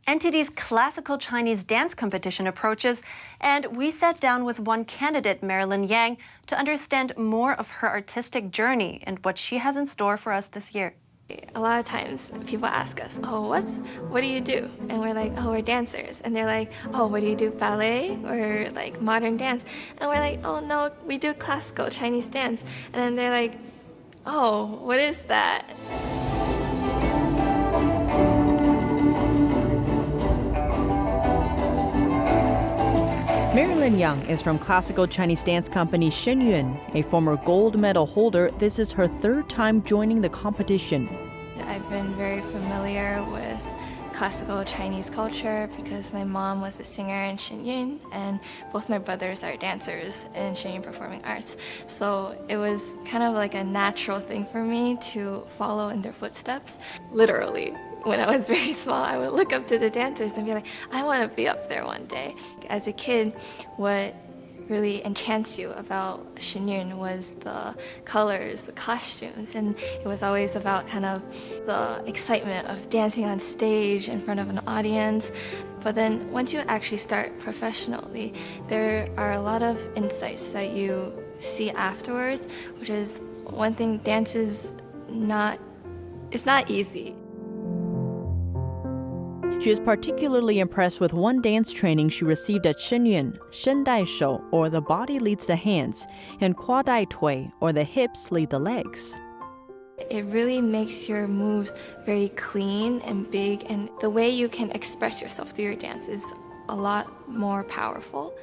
NTD's classical Chinese dance competition approaches, and we sat down with one candidate, Marilyn Yang, to understand more of her artistic journey and what she has in store for us this year. A lot of times people ask us, what do you do? And we're like, we're dancers. And they're like, what do you do, ballet or like modern dance? And we're like, no, we do classical Chinese dance. And then they're like, what is that? Marilyn Yang is from classical Chinese dance company Shenyun. A former gold medal holder, this is her third time joining the competition. I've been very familiar with classical Chinese culture because my mom was a singer in Shenyun and both my brothers are dancers in Shenyun Performing Arts. So it was kind of like a natural thing for me to follow in their footsteps, literally. When I was very small, I would look up to the dancers and be like, I want to be up there one day. As a kid, what really enchants you about Shenyun was the colors, the costumes, and it was always about kind of the excitement of dancing on stage in front of an audience. But then once you actually start professionally, there are a lot of insights that you see afterwards, which is one thing, dance is not easy. She is particularly impressed with one dance training she received at Shenyun, Shen Dai Shou, or the body leads the hands, and Kwa Dai Tui, or the hips lead the legs. It really makes your moves very clean and big, and the way you can express yourself through your dance is a lot more powerful.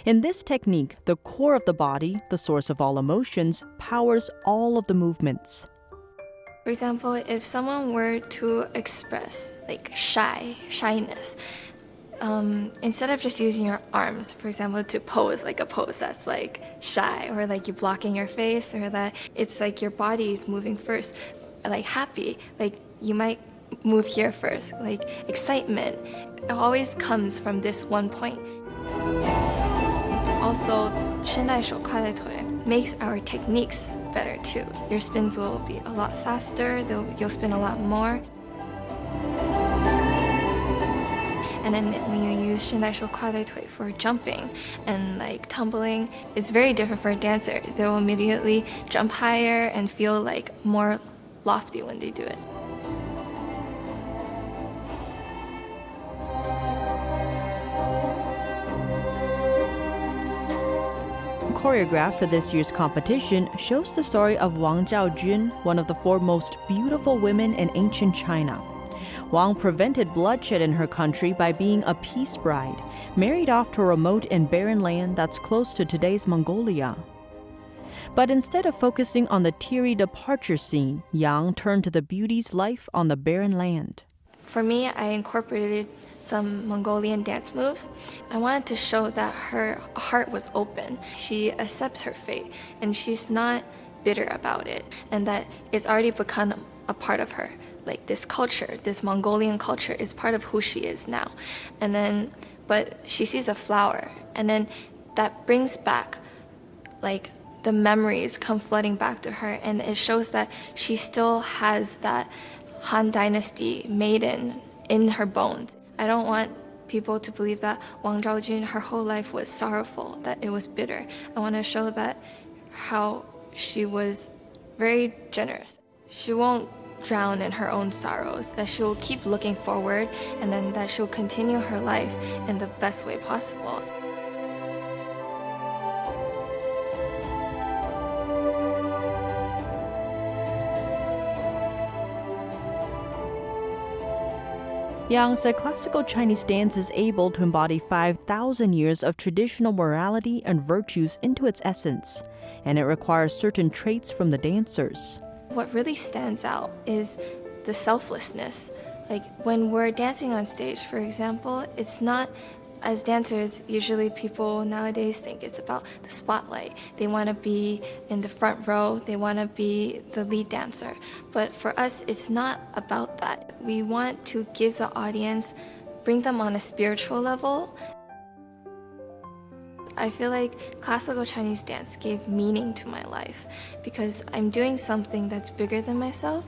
In this technique, the core of the body, the source of all emotions, powers all of the movements. For example, if someone were to express like shyness, instead of just using your arms, for example, to pose like a pose that's like shy or like you're blocking your face or that it's like your body is moving first, like happy, like you might move here first, like excitement. It always comes from this one point. Also, 现代手快的腿 makes our techniques better too. Your spins will be a lot faster, you'll spin a lot more. And then when you use 现代手快的腿 for jumping and like tumbling, it's very different for a dancer. They will immediately jump higher and feel like more lofty when they do it. Choreographed for this year's competition shows the story of Wang Zhaojun, one of the four most beautiful women in ancient China. Wang prevented bloodshed in her country by being a peace bride, married off to a remote and barren land that's close to today's Mongolia. But instead of focusing on the teary departure scene, Yang turned to the beauty's life on the barren land. For me, I incorporated some Mongolian dance moves. I wanted to show that her heart was open. She accepts her fate and she's not bitter about it, and that it's already become a part of her. Like this culture, this Mongolian culture is part of who she is now. And then, but she sees a flower and then that brings back like the memories come flooding back to her, and it shows that she still has that Han Dynasty maiden in her bones. I don't want people to believe that Wang Zhaojun, her whole life was sorrowful, that it was bitter. I want to show that how she was very generous. She won't drown in her own sorrows, that she'll keep looking forward, and then that she'll continue her life in the best way possible. Yang said classical Chinese dance is able to embody 5,000 years of traditional morality and virtues into its essence, and it requires certain traits from the dancers. What really stands out is the selflessness. Like when we're dancing on stage, for example, it's not, as dancers, usually people nowadays think it's about the spotlight. They want to be in the front row, they want to be the lead dancer. But for us, it's not about that. We want to give the audience, bring them on a spiritual level. I feel like classical Chinese dance gave meaning to my life because I'm doing something that's bigger than myself.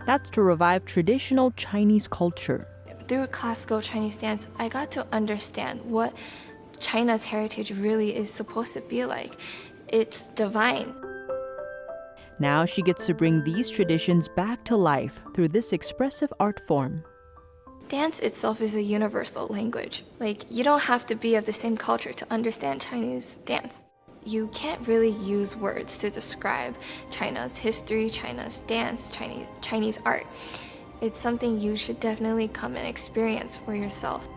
That's to revive traditional Chinese culture. Through classical Chinese dance, I got to understand what China's heritage really is supposed to be like. It's divine. Now she gets to bring these traditions back to life through this expressive art form. Dance itself is a universal language. Like, you don't have to be of the same culture to understand Chinese dance. You can't really use words to describe China's history, China's dance, Chinese art. It's something you should definitely come and experience for yourself.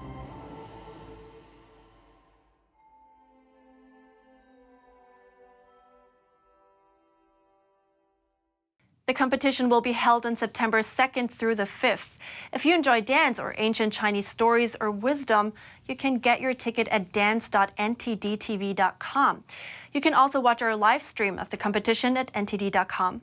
The competition will be held on September 2nd through the 5th. If you enjoy dance or ancient Chinese stories or wisdom, you can get your ticket at dance.ntdtv.com. You can also watch our live stream of the competition at ntd.com.